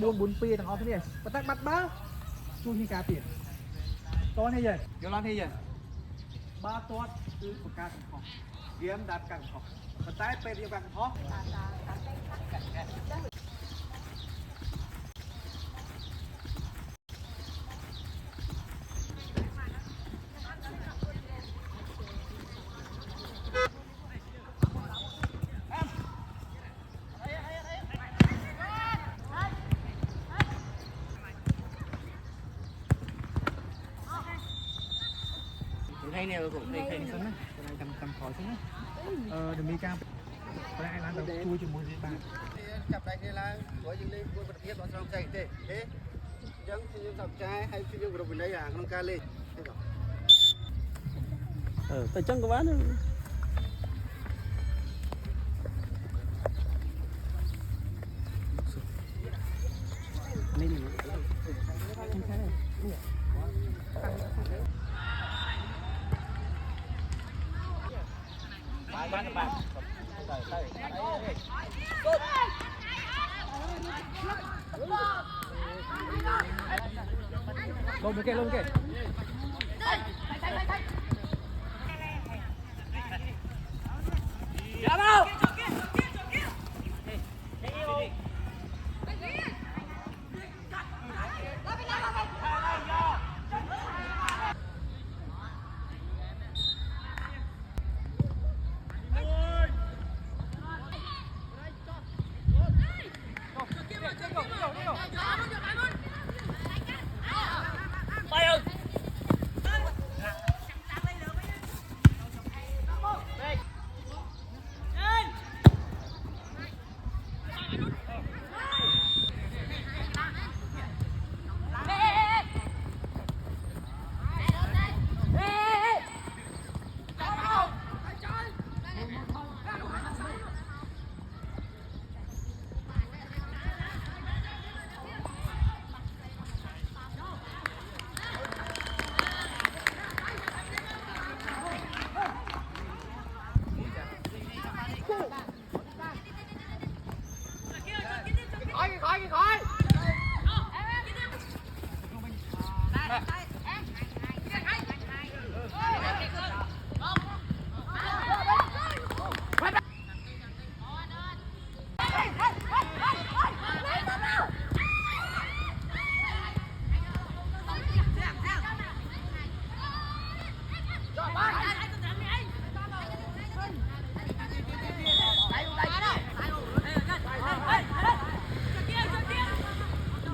buồn pi thằng thế này bắt tắc bắt bá chui như cá tiền to thế vậy vô lan thế vậy ba to cứ một cá thằng họ kiếm đạt càng họ và tái pe đi càng họ hay nè cũng hay sớm đấy cái này cầm khỏi xuống đừng đi cam cái này là đầu chui chừng 1 giây 3 chập đây là có những lên quân vật thiết bọn sao chạy thế chẳng thì những dòng trai hay thì những đồng đấy à không ca lên tay chân của bạn lông cái lông cái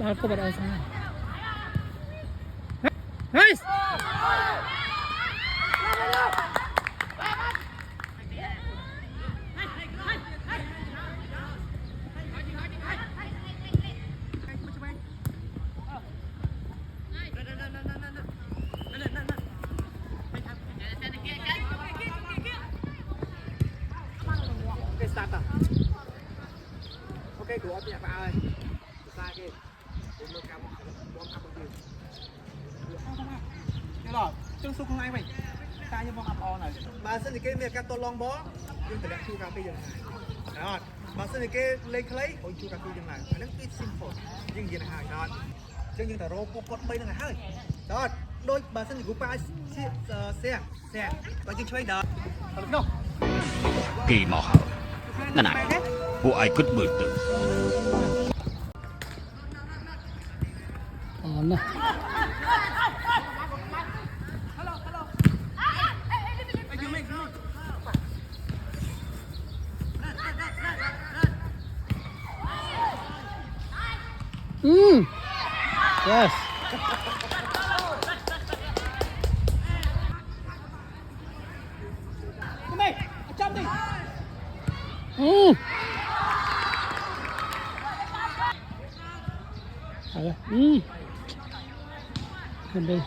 Aku pada sana. Nice. cái start à ok của ông nhà bà ơi sai kia được cam bom áp bao nhiêu đó chân sút không ai vậy ta như bom áp on này bà xin thì cái miệng cắt to long bó nhưng phải đặt chu cà phê dừng lại đó bà xin thì cái lấy lấy hồi chu cà phê dừng lại nó ít simple nhưng gì là hàng đó chứ nhưng thằng rô cột bay là hơi đó đôi bà xin thì của ba xe bà chỉ chơi đó đâu Kỳ màu hởนั่นน่ะพวกไอ้กึดมือตึง Nah. Yes. Gần đây.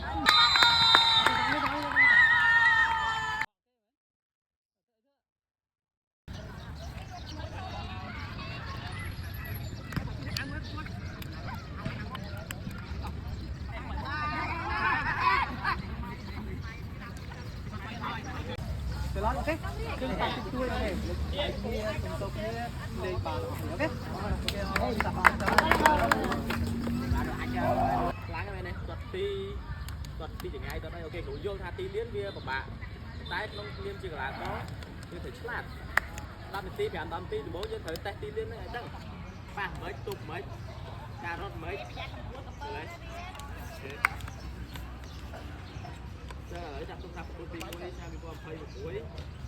Từ đó ok, chúng ta sẽ chui này, kia, chúng tôi kia, lên bàn, ok? Ok, tập bàn. ទីចង្អាយទៅđây ok គ្រូយល់ថាទីលានវាពិបាកតែក្នុងនាមជាកីឡាករយើងត្រូវឆ្លាត10នាទី5 10នាទីដំបូងយើងត្រូវតេស្តទីលានហ្នឹងឲ្យដឹងប៉ះមិនទប់មិនការរត់មិនឥឡូវចាំទុកថាប្រកួតទី1នេះឆ្នាំ2026